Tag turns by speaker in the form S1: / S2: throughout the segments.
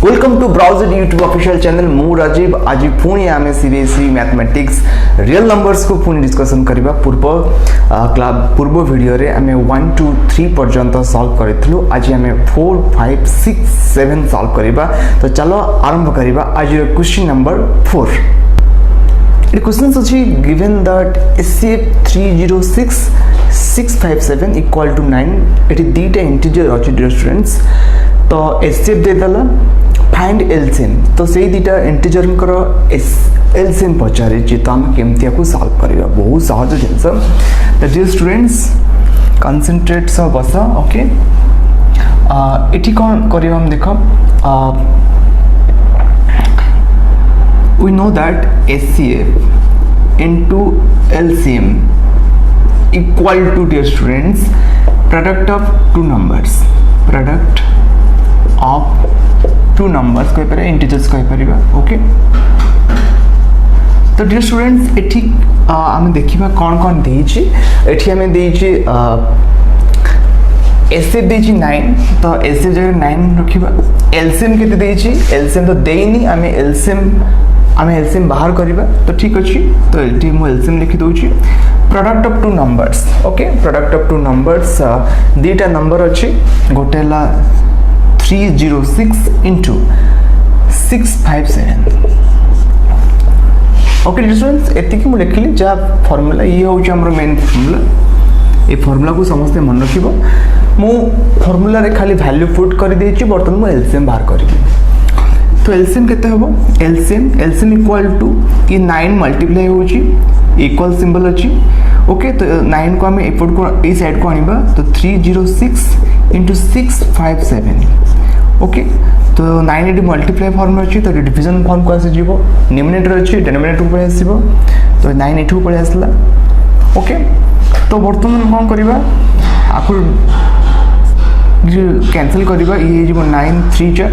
S1: Welcome to browser YouTube official channel मु राजीव। आज पुणी आम सीबीएसई मैथमेटिक्स रियल नंबर्स को पुणी डिस्कसन करबा। पूर्व वीडियो रे आम 1 2 3 पर्यंत सॉल्व करितलु। आज आम 4 5 6 7 सॉल्व करबा। तो चलो आरंभ करबा। आज क्वेश्चन नंबर 4। It questions अछि given that SCF 306 657 equal to 9 eighty दीटा integer अछि डियर स्टूडेंट्स। तो SCF दे दला फाइंड एलसीएम। तो सेही दीटा इंटीजर करो एलसीएम पचारे जे तो हम केमतिया को सॉल्व करबा। बहुत सहज जिंस। तो डियर स्टूडेंट्स कंसंट्रेट सब बसा। ओके एठी कोन करबा हम देखो। we know that SCF into LCM equal to, dear students, product of two numbers कहि पारे इंटीजर्स कहि परिबा। ओके तो डियर स्टूडेंट्स एठी हम देखिबा कोन देछि। एठी हम देछि एसएफ देछि 9। तो एसएफ जगह 9 रखिबा। एलसीएम केते देछि? एलसीएम तो देइनी। आमे एलसीएम बाहर करबा। तो ठीक अछि। तो एठी मु एलसीएम लिखि दोछि। Product of two numbers. Okay product of two numbers दीटा नंबर अछि। गोटेला 306 into 657। ओके स्टूडेंट्स एतिकी मु लिखिली जा फार्मूला ये होछि हमर मेन फार्मूला। ए फार्मूला को समस्त मन रखिबो। मु फार्मूला रे खाली वैल्यू पुट कर देछि। बर्तन मु एलसीएम बाहर करबी। तो एलसीएम केते हबो? एलसीएम इक्वल टू ये 9 मल्टीप्लाई होछि इक्वल सिंबल अछि। ओके तो 9 को हम एपट को ए साइड को आनिबा। तो 306 into 657। ओके तो 9 एटी मल्टीप्लाई फॉर्म अछि। तो डिवीजन फॉर्म को आसे जीवो। न्यूमरेटर अछि डिनोमिनेटर को आसीबो। तो 9 एठू पळे आसला। ओके तो वर्तमान कोन करबा आकु कैंसिल करबा। ये जीवो 9 3 जा।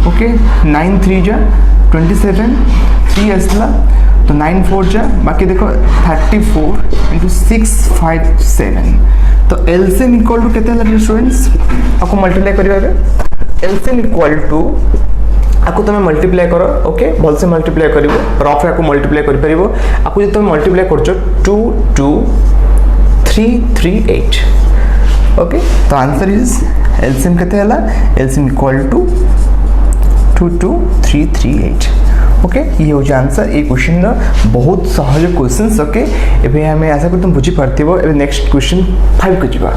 S1: ओके 9 3 जा 27 3 आसला। तो 9 4 जा बाकी देखो 34 into 657। तो एलसीएम इक्वल टू केते हला स्टूडेंट्स? आपको मल्टीप्लाई करिबा बे एलसीएम इक्वल टू आपको तुम मल्टीप्लाई करो। ओके भल से मल्टीप्लाई करिवो। रफ रे आपको मल्टीप्लाई करि परिवो। आपको जे तुम मल्टीप्लाई करछो 2 2 3 3 8। ओके तो आंसर इज एलसीएम केते हला? LCM equal to 2 2 3 3 8। ओके ये हो आंसर। ये क्वेश्चन बहुत सहज क्वेश्चन। ओके एबे हमें आशा करते बुझी पारथिबो। एबे नेक्स्ट क्वेश्चन 5 को जिबा।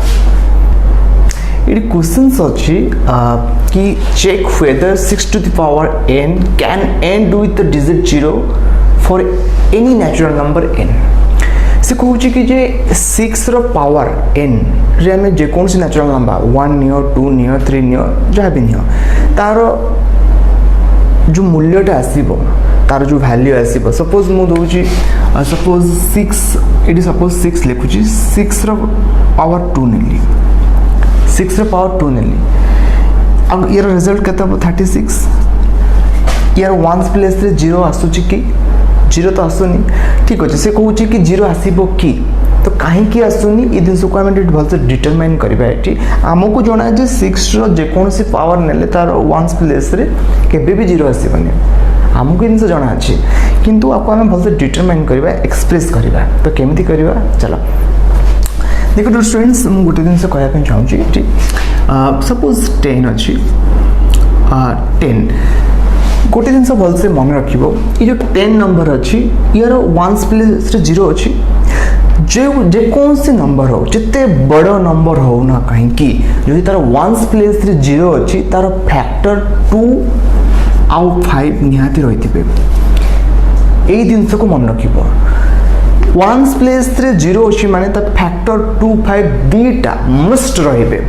S1: ये क्वेश्चंस अछि कि check whether 6 to the power n can end with the digit 0 for any natural number n। से कहूची कि जे 6 रो पावर n रे हमें जे कोन से natural number 1 neo 2 neo 3 neo जहा भी नियो तारो जो मूल्यटा आसीबो तार जो वैल्यू आसीबो। सपोज मु दोउची सपोज 6 इट सपोज 6 लिखुची 6 रो पावर 2 नेली 6 रो पावर 2 नेली। अब यार रिजल्ट केता 36। यार वंस प्लेस रे 0 आसुची कि 0 तो आसुनी। ठीक अछि से कहूची कि 0 आसीबो कि तो काहे कि आसुनी ई दिन को हम भल से डिटरमाइन करबा। एठी हमको जणा जे 6 रो जे कोन से पावर नेले तार वंस प्लेस रे केबे भी 0 आसीबनी। हमको दिन से जणा अछि किंतु आपको हम भल से डिटरमाइन करबा एक्सप्रेस करबा। तो केमिति करबा चलो देखो स्टूडेंट्स मु गोटे दिन से कहया पे चाहू छी। एठी सपोज 10 अछि 10 गोटे दिन से भल से मन रखिबो। ये जो 10 नंबर अछि यार वंस प्लेस रे 0 अछि। जे कौन से नंबर हो जिते बड़ नंबर हो ना कहीं कि यदि तार वंस प्लेस रे 0 अछि तार फैक्टर 2 आउ 5 निहाती रहिथिबे। एई दिन से को मन रखिबो। वंस प्लेस रे 0 अछि माने त फैक्टर 2 5 दीटा मस्ट रहिबे।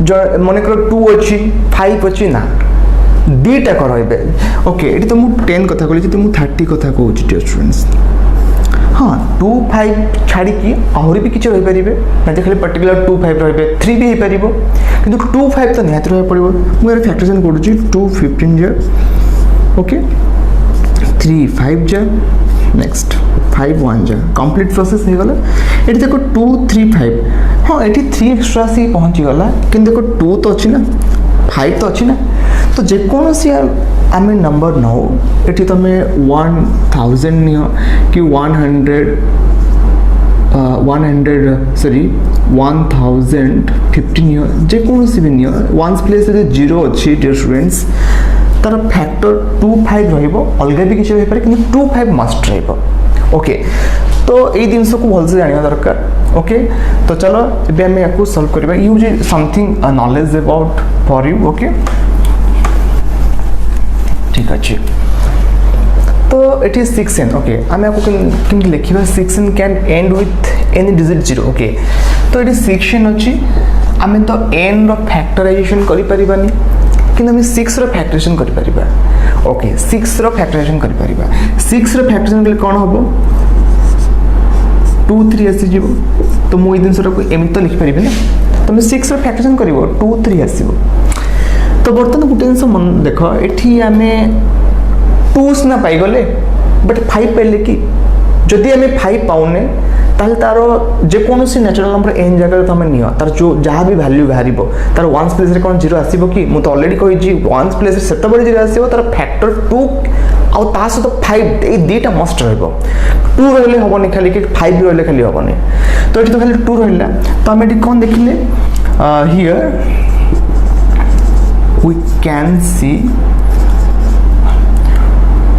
S1: जो मने कर 2 अछि 5 अछि ना दीटा को रहिबे। ओके एटी तो मु 10 कथा कहली तो मु 30 कथा कहू छी डियर स्टूडेंट्स। हाँ 2 5 छाड़ी की आहरी भी किछ रहि परिबे ना जे खाली पर्टिकुलर 2 5 रहिबे 3 भी हे परिबो किंतु 2 5 तो निहात रहि पड़िबो। मु एरे फैक्टराइजेशन करू छी 2 15 जे। ओके 3 5 जे नेक्स्ट 5 1 जे कंप्लीट प्रोसेस हे गला। एटी देखो 2 3 5 हाँ एटी 3 एक्स्ट्रा से पहुंची गला किंतु देखो 2 तो अछि ना फाइव तो अच्छी ना तो जेकोसी आम नंबर नौ ये तुम 1000 नियो कि 1050 नियो जेकोसी भी नियो वंस प्लेस रे जीरो अच्छी डियर स्टूडेंट्स तार फैक्टर 25 रहिबो अलग भी किसी होइपारे किंतु 25 मस्ट रहिबो ओके तो ये जिनस को भलसे जाना दरकार ओके तो चलो एबे हम याकू सॉल्व करबा use something knowledge about for you okay ठीक अच्छे तो it is 6n ओके आम आपको केमती लिखा 6n can and with any digit 0 okay तो ये 6n अच्छी आम तो n रो फैक्टराइजेशन करि परिबानी कि आम 6 रो फैक्टराइजेशन करि परिबा ओके 6 रो फैक्टराइजेशन करि परिबा 6 रो फैक्टराइजेशन कले कोन होबो 2 3 आसी जीवो तो मु ए दिन को एमि तो लिखि परिबे ना तुम 6 रो फैक्टराइजेशन करिवो 2 3 आसीबो तो बर्तमान गोटे जिन मन देख ये आम 2 सिना पाईगले बट 5 पाइले कि जदि आम 5 पाउने ताल तार जेकोसी नेचुरल नंबर एन जगह तुम नियो तार जो जहाँ भी वैल्यू बाहर तार वंस प्लेस रे कौन जीरो आसीबो कि मु तो ऑलरेडी कही वंस प्लेस रे सेत बड़े जीरो आसीबो तार फैक्टर 2 आउ ता सहित 5 ए दुटा मस्ट रहइबो 2 रहले हबनी खाली कि 5 भी रहले खाली हबनी तो ये तो खाली 2 रहला तो आम ये कौन देखिले here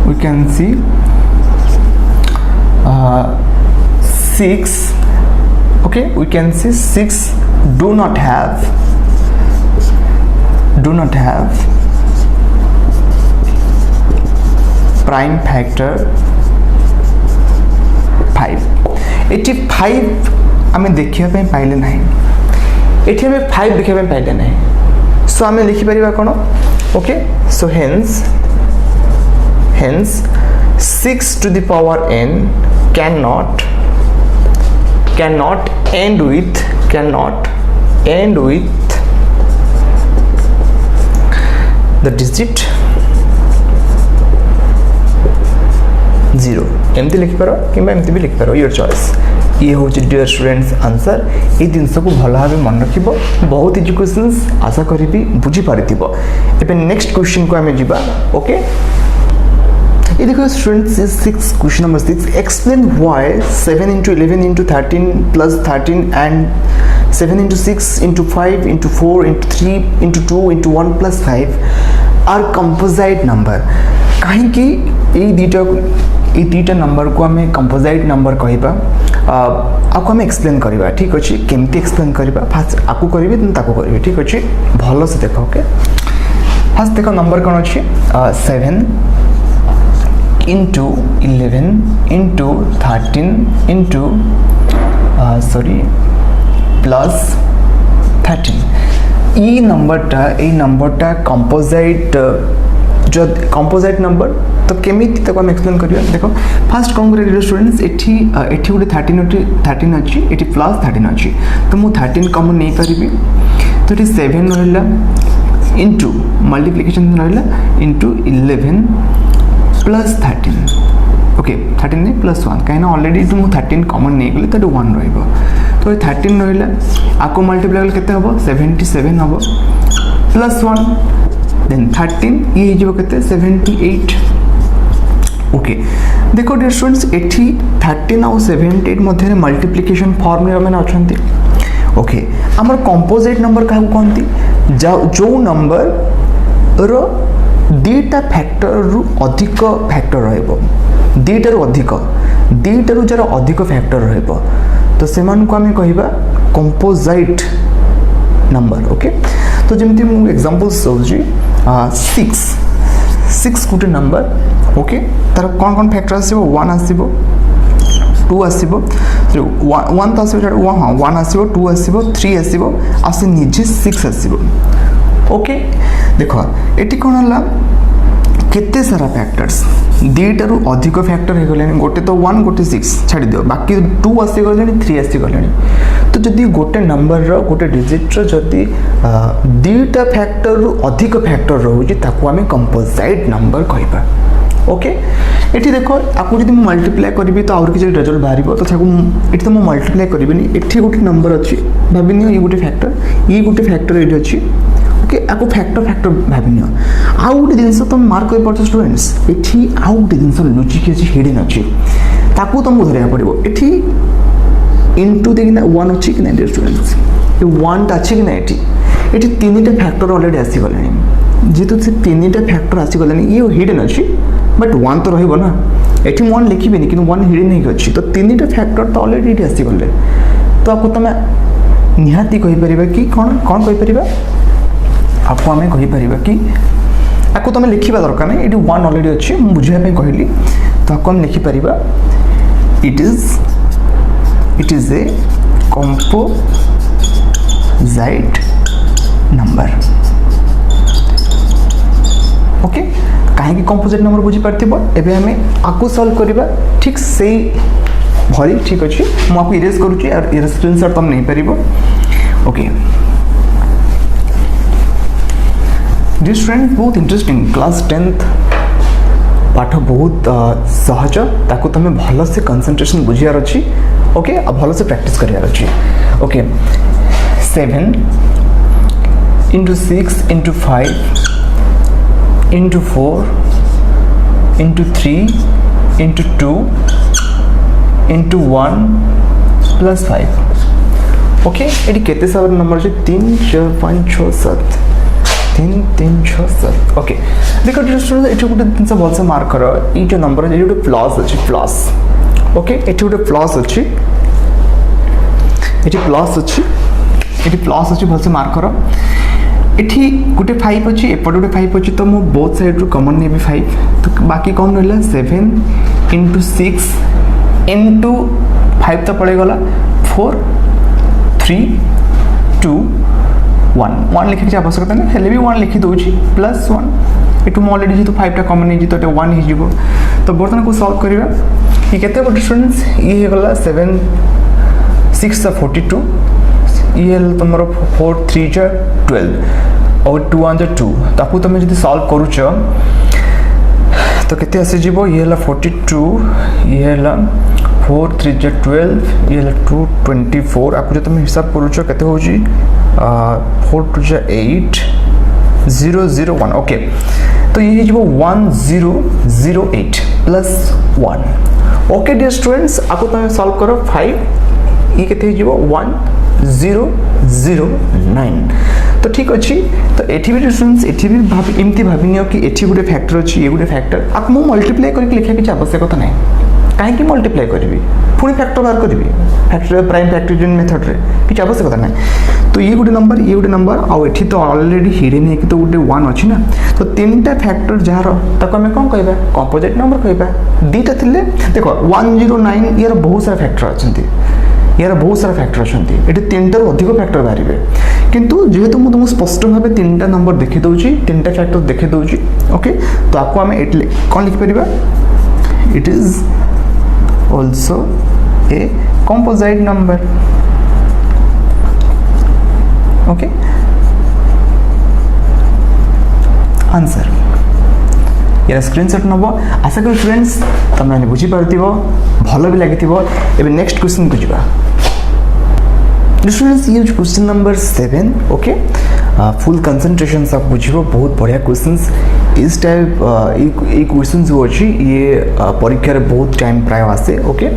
S1: we can see 6 okay we can see 6 do not have prime factor 5 eighty 5 आम देखा पाइले ना एटी आम 5 देखा पाइले ना सो आम लिखि परिबा कोन okay so hence 6 to the power n cannot end with the digit 0 एमती लिखि पारो किंबा एमती भी लिखि पारो योर चॉइस ये हूँ डियर स्टूडेंट्स आंसर ये जिनस को भल भाव मन रख बहुत इजी क्वेश्चंस आशा करी बुझीपार एबे नेक्स्ट क्वेश्चन को आम जीवा ओके ये देखो students 6 question number 6 explain why 7 into 11 into 13 plus 13 and 7 into 6 into 5 into 4 into 3 into 2 into 1 plus 5 are composite number कहीं कि ये दुटा नंबर को आम कंपोजिट नंबर कहवा आपको आम एक्सप्लेन करवा ठीक अच्छे केमती एक्सप्लेन करवा फास्ट आपको करी तुम ताको करी ठीक अच्छे भल से देख ओके फास्ट देख नंबर कौन अच्छे 7 into 11 into 13 into plus 13 ये नंबरटा कंपोजिट जो कंपोजिट नंबर तो केमिति तक हम एक्सप्लेन करिया देखो फास्ट कौन करिया स्टूडेंट्स एठी गोटे 13 अच्छी एठी प्लस 13 अच्छी तो मु 13 कॉमन नहीं पारिबी तो एठी 7 रहला इनटू मल्टीप्लिकेशन रहला इनटू 11 प्लस 13 ओके 13 नहीं प्लस 1 कहीं ऑलरेडी तो मु 13 कॉमन नहीं गले तो 1 रहइबो तो 13 रहला आको मल्टीप्लाई कले केते हबो 77 हबो प्लस 1 देन 13 ये जो कहते 78 ओके देखो डियर स्टूडेंट्स एठी 13 और 78 मध्य मल्टीप्लिकेशन फॉर्म रे मैंने अछंती ओके हमर कंपोजिट नंबर काहू कहंती जो नंबर रो दीटा फैक्टर रु अधिक फैक्टर रहइबो दीटा रु जरा अधिक फैक्टर रहइबो तो सेमान को हमें कहिबा कंपोजिट नंबर ओके तो जमती मु एग्जांपल्स सोजी 6 गोटे नंबर ओके तार कौन कौन फैक्टर आसीबो 1 आसीबो 2 आसीबो 1 तो आसीबो हाँ 1 आसीबो 2 आसीबो 3 आसीबो आसे निजे 6 आसीबो ओके देखो एटी कौन हला केते सारा फैक्टर्स दीटारू अधिक फैक्टर हो गले गोटे तो 1 गोटे 6 छाड़ी दियो बाकी 2 आसी गले 3 आसी गले तो जदि गोटे नंबर रो गोटे डिजिट रो जदि दीटा फैक्टर रु अधिक फैक्टर रहउची ताकू हमें कंपोजिट नंबर कहबा ओके एठी देखो आपको जदि मल्टीप्लाई करबी तो और किछ रिजल्ट बाहरिबो तो ताकू एठी तो म मल्टीप्लाई करबिनी एठी गोटे नंबर अछि भाबिनियो ये गोटे फैक्टर एठी अछि ओके आपको फैक्टर भाविनी आउ गोटे जिन तुम मार्क कर पार्छ स्टूडेंट्स ये आउ गोटे जिन लुचिक अच्छी हिडन अच्छी ताकू तुमको धरिया पड़ो ये इंटू देखना 1 अच्छी कि ना डियर स्टूडेंट्स ये 1 टा अच्छी कि ना ये 3टा फैक्टर ऑलरेडी आसीगले जेहेतु से 3टा फैक्टर आसीगले ये हिडन अच्छी बट 1 तो रहिबो ना एठी 1 लिखिबेनी कि 1 हिडन नहीं अच्छी तो 3टा फैक्टर तो ऑलरेडी आसीगले तो आपको तुम निहाती कहि परिबा कि कौन कौन कहि परिबा आपको आम कहीपर कि आपको तुम लिखा दरकार नहीं ये 1 ऑलरेडी अच्छी मुझे बुझाई कहली तो आपको हम लिखिपर it is a composite number okay कहीं कंपोजिट नंबर बुझीपार एवं आम आपको सॉल्व करवा ठीक से भली ठीक अच्छे मुझे इरेज करुँच स्क्रीनशॉट तुम नहीं पार ओके डियर स्टूडेंट बहुत इंटरेस्टिंग क्लास 10th पाठ बहुत सहज ताको तुम भल से कंसंट्रेशन बुझियार अच्छी ओके आ भल से प्रैक्टिस करार अच्छी okay 7 into 6 into 5 into 4 into 3 into 2 into 1 plus 5 okay ये केते साबर नंबर है 3 4 5 6 7 3 3 6 7 ओके देखो स्टूडेंट ये गोटे जिन भलसे मार्क कर ये जो नंबर है ये गोटे प्लस अच्छी प्लस ओके ये गोटे प्लस अच्छी ये प्लस अच्छी ये प्लस अच्छी भलसे मार्क कर ये गोटे 5 अच्छी एपटे गोटे 5 अच्छी तो मुझे बोथ साइड रू कमन नेबी 5 तो बाकी कौन रहा 7 into 6 into 5 तो पड़ेगला 4 3 2 1 लिखा किसी आवश्यकता नहीं हेल्ले भी 1 लिखी दूसरी प्लस 1 ये ऑलरेडी जेहतु 5 टा कमन नहीं तो 1 हो तो बर्तमान को सॉल्व करवा कि केते गोटे स्टूडेंट्स ये गला 7 6 42 ये तुम 4 3 12 और 2 1 2 ताकू तुम जो सॉल्व करुच तो केते आसीज ये 42 ये 4 3 12 ये 2 24 आपको जो तुम हिसाब करुच केते हो 4 2 8 0 0 1 ओके तो ये 1008 प्लस 1 ओके डियर स्टूडेंट्स आपको तुम सॉल्व करो 5 ये केते 1009 तो ठीक अच्छी तो ये भी स्टूडेंट्स ये भी एमती भाविनी कि ये गोटे फैक्टर अच्छी ये गोटे फैक्टर आपको मुझे मल्टीप्लाई करके लिखा किसी आवश्यकता ना कहीं मल्टीप्लाई करी पुणी फैक्टर बाहर करी फैक्टर प्राइम फैक्टोरियल मेथड रे किसी आवश्यकता ना तो ये गोटे नंबर आउ एठी तो ऑलरेडी हिडन है कि तो गोटे 1 अच्छी ना तो 3टा फैक्टर जार ताको हमें कौन कहबा कंपोजिट नंबर कहबा दीटा थिले देखो 109 यार बहुत सारा फैक्टर अच्छी यार बहुत सारा फैक्टर अच्छा ये 3टारू अधिक फैक्टर बाहर किंतु जेहेतु मुझे तुमको स्पष्ट भाव 3टा नंबर देखी दूसरी 3टा फैक्टर देखी दूसरी ओके तो आपको आम कौन लिखिपर it is also a composite number okay answer यार स्क्रीनशॉट नब आशा करी स्टूडेंट्स तुम मैंने बुझीपार भल भी लगी नेक्स्ट क्वेश्चन को जा स्टूडेंट्स ये question number 7 okay full concentration सब बुझो बहुत बढ़िया क्वेश्चंस इस टाइप ये क्वेश्चन जो अच्छी ये परीक्षा बहुत टाइम प्राय आसे ओके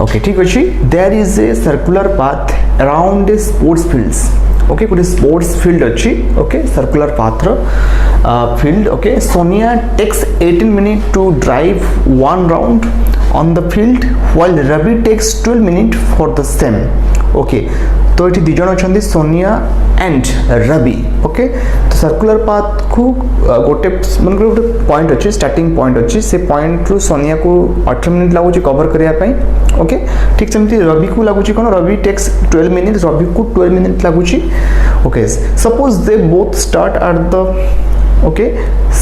S1: ओके ठीक अच्छे there is a circular path around a sports fields okay गोटे स्पोर्ट्स फील्ड अच्छी okay circular path field okay Sonia takes 18 minutes to drive 1 round on the field while Ravi takes 12 minutes for the same okay तो ये दिज अच्छा Sonia and Ravi okay तो circular path को गोटे मन गोटे पॉइंट अच्छे स्टार्टिंग पॉइंट अच्छी से पॉइंट रू सोनिया को 18 मिनट लगुच कवर करने ओके ठीक सेमती रवि को लगुच कौन रवि टेक्स 12 minutes रवि को 12 minutes लगुच okay suppose they both start at the okay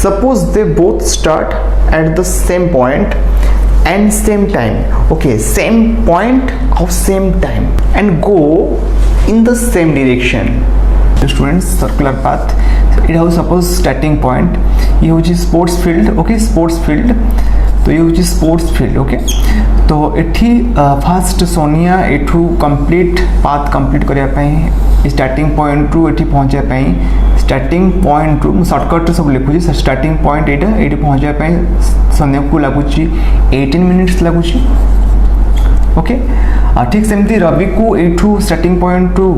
S1: suppose they both start at the same point and same time okay same point of same time and go in the same direction students circular path it has suppose starting point ये होची sports field okay sports field तो ये होची sports field okay तो एठी first सोनिया एठू complete path complete करिया पई स्टार्टिंग पॉइंट रू एठी पहुंचे पई स्टार्टिंग पॉइंट रू सर्टकट सब लिखुची स्टार्टिंग पॉइंट एटा एटी पहुँचापी सोनिया को लगुच 18 मिनिट्स लगुच ओके ठीक सेमती रवि को एठू स्टार्टिंग पॉइंट रू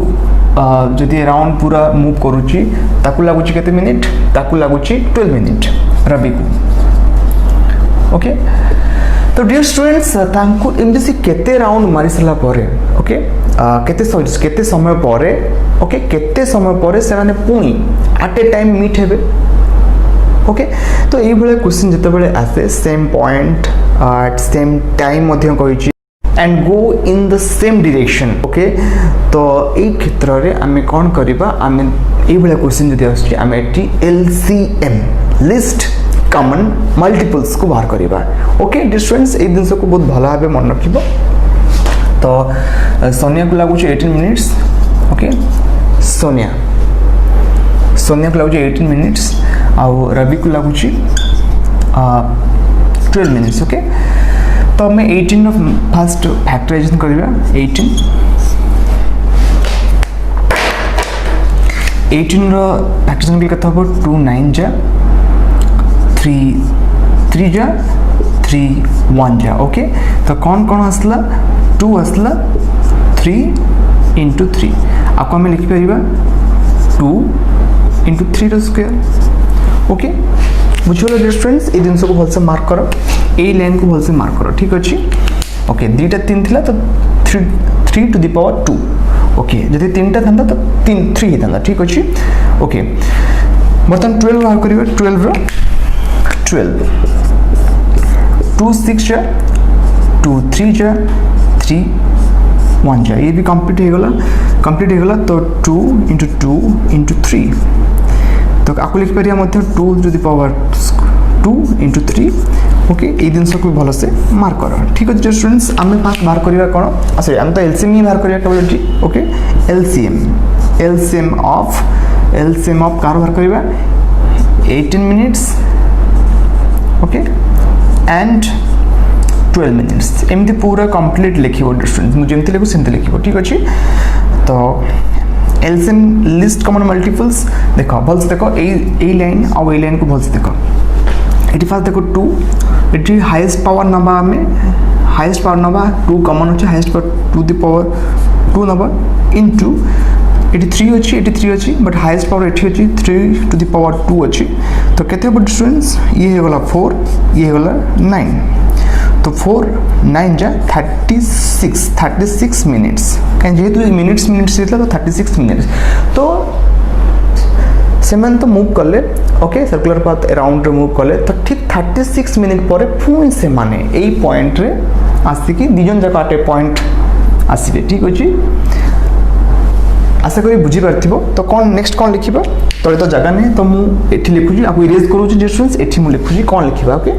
S1: जदि अराउंड पूरा मूव करुच्ची ताकू लगुच केते मिनिट ताकू लगुच 12 मिनिट रवि को ओके तो डियर स्टूडेंट्स तांको एमती से केते राउंड मारी सारा परे ओके केते समय परे ओके केते समय परे से माने पुणी एट ए टाइम मीट हेबे ओके तो ये भाई क्वेश्चन जिते बड़े आसे same point at same time मध्य कहिछि and go in the same direction okay तो ये क्षेत्र में आम कौन करवा आम ये क्वेश्चन जब आसुच्छी आम eighty LCM list common multiples को बाहर करवा ओके डिस्टेंस ये जिन को बहुत भल भाव मन रख तो सोनिया को लगुच 18 मिनिट्स ओके सोनिया को लगुच 18 मिनिट्स आउ रवि को लगुच 12 मिनिट्स ओके तो आम 18 फास्ट फैक्टराइजेशन करवा 18 फैक्टराइजेशन केते हम 2 9 जा 3 जा 3 1 जा ओके तो कौन आसला 2 आसला 3 इंटू 3 आपको आम लिखिपर 2 इंटू 3 रो स्क्वायर ओके बुझे डियर स्टूडेंट्स ये जिन को भलसे मार्क करो ए लाइन को भलसे मार्क करो ठीक अच्छे ओके 2टा 3 थिला तो 3 टू द पावर 2 ओके जदि 3टा था तो 3 होता ठीक अच्छे ओके बर्तमान 12 बाहर करिवे 12 रो 12 2 6 जा 2 3 जा 3 1 जा ये भी कंप्लीट हो गला तो 2 इंटू 2 इंटू 3 तो आपको लिख पारिया 2 to the power 2 into 3 okay ये जिन को भल से मार्क कर ठीक अच्छे स्टूडेंट्स आम फास्ट बाहर करवा कौन सॉरी आम तो LCM ही बाहर करवा केवल ओके LCM ऑफ कार बाहर करवा 18 मिनिट्स ओके एंड 12 मिनिट्स एमती पूरा कंप्लीट लिखो स्टूडेंट्स मुझे जमती लिखो सेमती लिखो ठीक अच्छे तो LCM लिस्ट कॉमन मल्टीपल्स देख भल से देख ए लाइन आउ ए लाइन को भल से देख ये फास्ट देख 2 ये हाईएस्ट पावर नवा आम हाईएस्ट पावर नवा 2 कॉमन अच्छे highest power to the power 2 नवा इंटू ये 3 अच्छी बट हाईएस्ट पावर ये अच्छी 3 टू द पावर 2 अच्छी तो केते हम स्टूडेंट्स ये होगा 4 ये होगा 9 तो 4 9 जा 36 मिनिट्स कहीं जेहेतु मिनिट्स तो 36 मिनिट्स तो सेमन तो मूव कले ओके सर्कुलर पाथ अराउंड रे मूव कले तो ठीक 36 मिनिट पर पुणी से माने यही पॉइंट रे आसिकी दिजन जाक आटे पॉइंट आसीबे ठीक अछि आशा करी बुझी पारथिबो तो कौन नेक्स्ट कौन लिखिबा तले तो जगह नहीं तो मु एठी लिखुजी आपको इरेज करूची जे स्टूडेंट्स एठी मु लिखुजी कौन लिखिबा ओके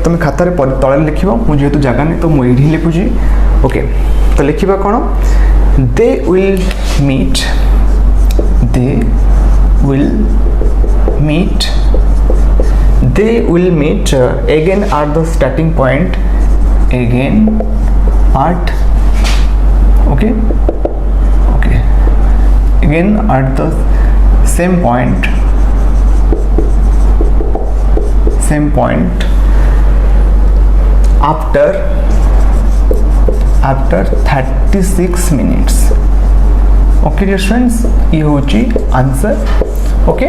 S1: तुम खाता रे तले लिखिबो मु जेहेतु जगह नहीं तो मु एठी लिखुजी ओके तो लिखिबा कौन they will meet again at the starting point again at the same point after 36 minutes okay dear students ये होची आंसर ओके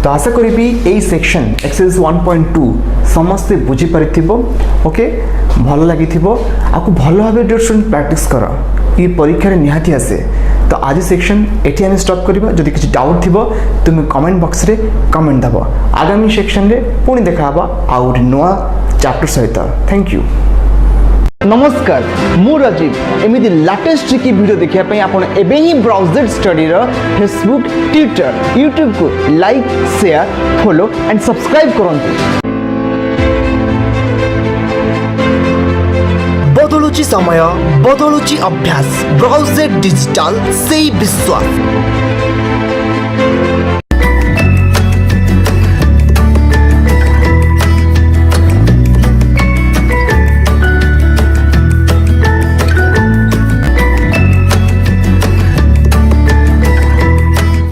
S1: तो आशा करी ए सेक्शन एक्सरसाइज 1.2 समस्ते बुझी पारिथिबो ओके भल लागिथिबो आपको भल भाबे डियर स्टूडेंट प्रैक्टिस करो ये परीक्षा रे निहाती आसे तो आज सेक्शन एठी हम स्टॉप करबा जदि किछि डाउट थिबो तुम कमेंट बॉक्स रे कमेंट दबो आगामी सेक्शन रे पुणी देखा हबा आउट नोआ चैप्टर सहित थैंक यू नमस्कार मु राजीव एमिति लेटेस्ट की वीडियो देखिया पई आपण एबे ही ब्राउज़र स्टडी रो फेसबुक ट्विटर यूट्यूब को like share follow and subscribe करंतु बदलुची समय बदलुची अभ्यास ब्राउज़र डिजिटल से विश्वास।